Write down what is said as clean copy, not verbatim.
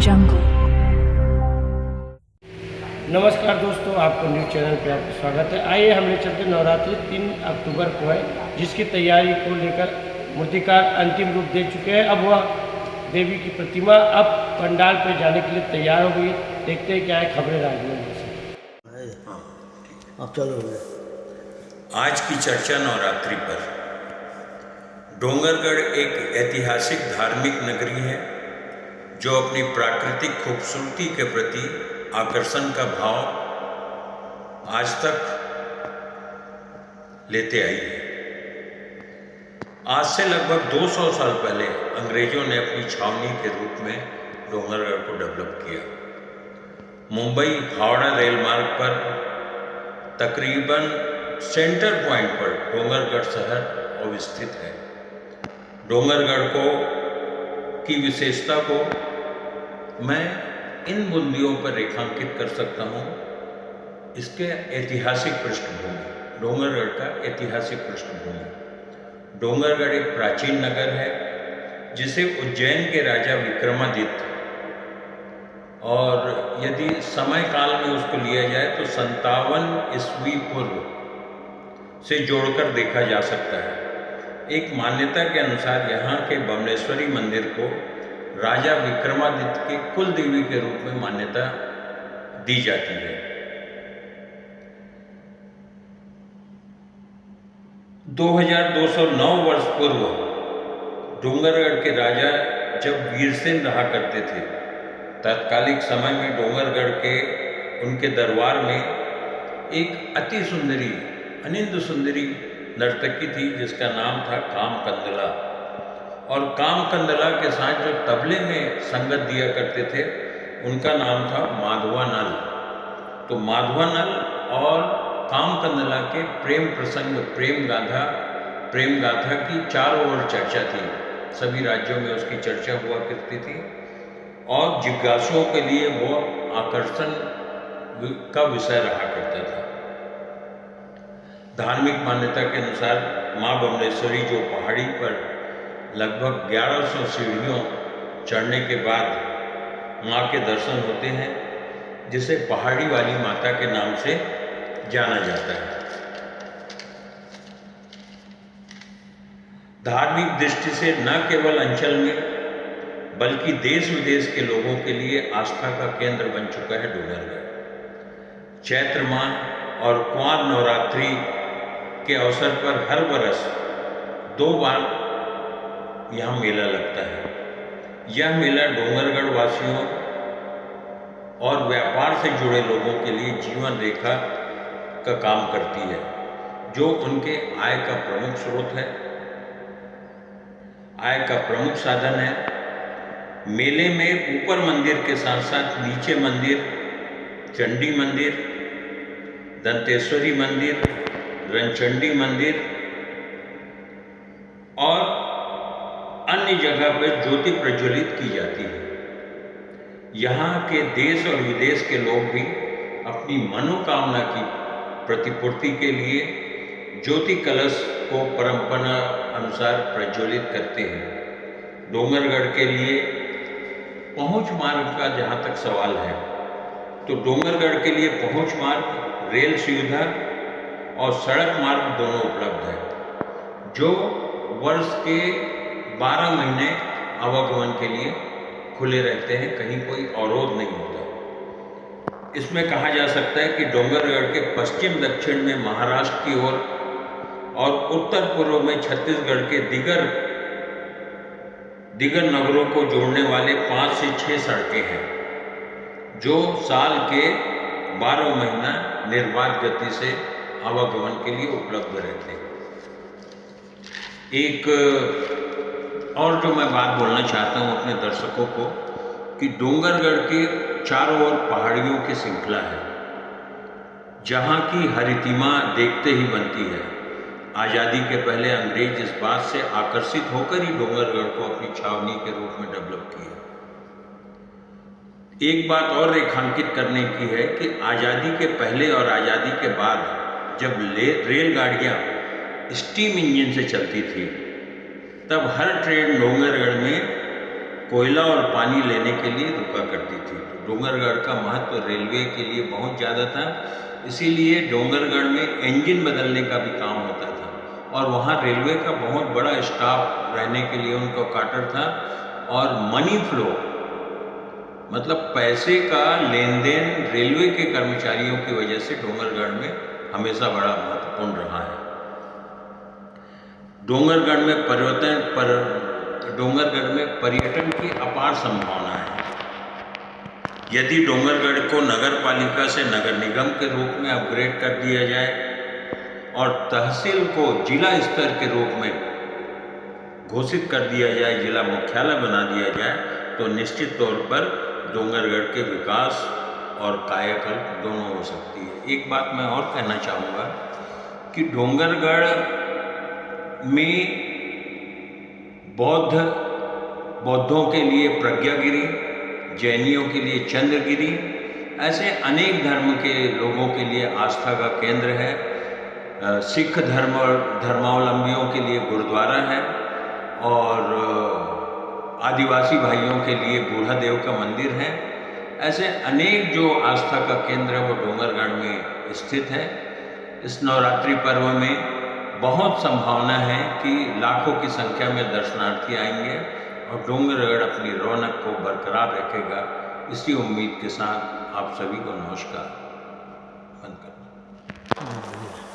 jungle. नमस्कार दोस्तों, आपको न्यूज़ चैनल पे आपका स्वागत है। आइए हम ले चलते नवरात्रि 3 अक्टूबर को है, जिसकी तैयारी को लेकर मूर्तिकार अंतिम रूप दे चुके हैं। अब वह देवी की प्रतिमा अब पंडाल पे जाने के लिए तैयार हो गई है। देखते हैं क्या है खबरें राजमहल से। अब चलो हो गया। आज की चर्चा नवरात्रि पर। डोंगरगढ़ एक ऐतिहासिक धार्मिक नगरी है जो अपनी प्राकृतिक खूबसूरती के प्रति आकर्षण का भाव आज तक लेते आई है। आज से लगभग 200 साल पहले अंग्रेजों ने अपनी छावनी के रूप में डोंगरगढ़ को डेवलप किया। मुंबई हावड़ा रेल मार्ग पर तकरीबन सेंटर पॉइंट पर डोंगरगढ़ शहर अवस्थित है। डोंगरगढ़ की विशेषता को मैं इन बिंदुओं पर रेखांकित कर सकता हूँ। इसके ऐतिहासिक पृष्ठभूमि, डोंगरगढ़ का ऐतिहासिक पृष्ठभूमि। डोंगरगढ़ एक प्राचीन नगर है जिसे उज्जैन के राजा विक्रमादित्य, और यदि समय काल में उसको लिया जाए तो 57 ईस्वी पूर्व से जोड़कर देखा जा सकता है। एक मान्यता के अनुसार यहाँ के बमलेश्वरी मंदिर को राजा विक्रमादित्य के कुल देवी के रूप में मान्यता दी जाती है। 2209 वर्ष पूर्व डोंगरगढ़ के राजा जब वीरसेन रहा करते थे, तत्कालिक समय में डोंगरगढ़ के उनके दरबार में एक अति सुंदरी, अनिंद सुंदरी नर्तकी थी जिसका नाम था कामकंदला। और कामकंदला के साथ जो तबले में संगत दिया करते थे उनका नाम था माधवानल। तो माधवानल और कामकंदला के प्रेम प्रसंग, प्रेम गाथा की चारों ओर चर्चा थी। सभी राज्यों में उसकी चर्चा हुआ करती थी और जिज्ञासुओं के लिए वो आकर्षण का विषय रहा करता था। धार्मिक मान्यता के अनुसार माँ बमलेश्वरी जो पहाड़ी पर लगभग 1100 सीढ़ियों चढ़ने के बाद माँ के दर्शन होते हैं, जिसे पहाड़ी वाली माता के नाम से जाना जाता है। धार्मिक दृष्टि से न केवल अंचल में बल्कि देश विदेश के लोगों के लिए आस्था का केंद्र बन चुका है डोंगरगढ़। चैत्र माह और कुंवार नवरात्रि के अवसर पर हर बरस 2 बार यहाँ मेला लगता है। यह मेला डोंगरगढ़ वासियों और व्यापार से जुड़े लोगों के लिए जीवन रेखा का काम करती है, जो उनके आय का प्रमुख स्रोत है, आय का प्रमुख साधन है। मेले में ऊपर मंदिर के साथ साथ नीचे मंदिर, चंडी मंदिर, दंतेश्वरी मंदिर, रणचंडी मंदिर और अन्य जगह पर ज्योति प्रज्वलित की जाती है। यहाँ के देश और विदेश के लोग भी अपनी मनोकामना की प्रतिपूर्ति के लिए ज्योति कलश को परंपरा अनुसार प्रज्वलित करते हैं। डोंगरगढ़ के लिए पहुंच मार्ग का जहाँ तक सवाल है, तो डोंगरगढ़ के लिए पहुंच मार्ग, रेल सुविधा और सड़क मार्ग दोनों उपलब्ध है, जो वर्ष के 12 महीने आवागमन के लिए खुले रहते हैं। कहीं कोई अवरोध नहीं होता। इसमें कहा जा सकता है कि डोंगरगढ़ के पश्चिम दक्षिण में महाराष्ट्र की ओर और उत्तर पूर्व में छत्तीसगढ़ के दिगर नगरों को जोड़ने वाले 5 से 6 सड़कें हैं, जो साल के 12 महीना निर्बाध गति से आवागमन के लिए उपलब्ध रहते हैं। एक और जो मैं बात बोलना चाहता हूँ अपने दर्शकों को, कि डोंगरगढ़ के चारों ओर पहाड़ियों की श्रृंखला है, जहाँ की हरितिमा देखते ही बनती है। आज़ादी के पहले अंग्रेज इस बात से आकर्षित होकर ही डोंगरगढ़ को अपनी छावनी के रूप में डेवलप किया। एक बात और रेखांकित करने की है कि आज़ादी के पहले और आज़ादी के बाद जब रेलगाड़ियाँ स्टीम इंजन से चलती थी, तब हर ट्रेन डोंगरगढ़ में कोयला और पानी लेने के लिए रुका करती थी। तो डोंगरगढ़ का महत्व रेलवे के लिए बहुत ज़्यादा था, इसीलिए डोंगरगढ़ में इंजन बदलने का भी काम होता था और वहाँ रेलवे का बहुत बड़ा स्टाफ रहने के लिए उनको क्वार्टर था। और मनी फ्लो मतलब पैसे का लेन देन रेलवे के कर्मचारियों की वजह से डोंगरगढ़ में हमेशा बड़ा महत्वपूर्ण रहा है। डोंगरगढ़ में पर्यटन की अपार संभावना है। यदि डोंगरगढ़ को नगर पालिका से नगर निगम के रूप में अपग्रेड कर दिया जाए और तहसील को जिला स्तर के रूप में घोषित कर दिया जाए, जिला मुख्यालय बना दिया जाए, तो निश्चित तौर पर डोंगरगढ़ के विकास और कायाकल्प दोनों हो सकती है। एक बात मैं और कहना चाहूँगा कि डोंगरगढ़ में बौद्धों के लिए प्रज्ञागिरी, जैनियों के लिए चंद्रगिरी, ऐसे अनेक धर्म के लोगों के लिए आस्था का केंद्र है। सिख धर्मावलंबियों के लिए गुरुद्वारा है और आदिवासी भाइयों के लिए बूढ़ा देव का मंदिर है। ऐसे अनेक जो आस्था का केंद्र है वो डोंगरगढ़ में स्थित है। इस नवरात्रि पर्व में बहुत संभावना है कि लाखों की संख्या में दर्शनार्थी आएंगे और डोंगरगढ़ अपनी रौनक को बरकरार रखेगा। इसी उम्मीद के साथ आप सभी को नमस्कार। बंद कर।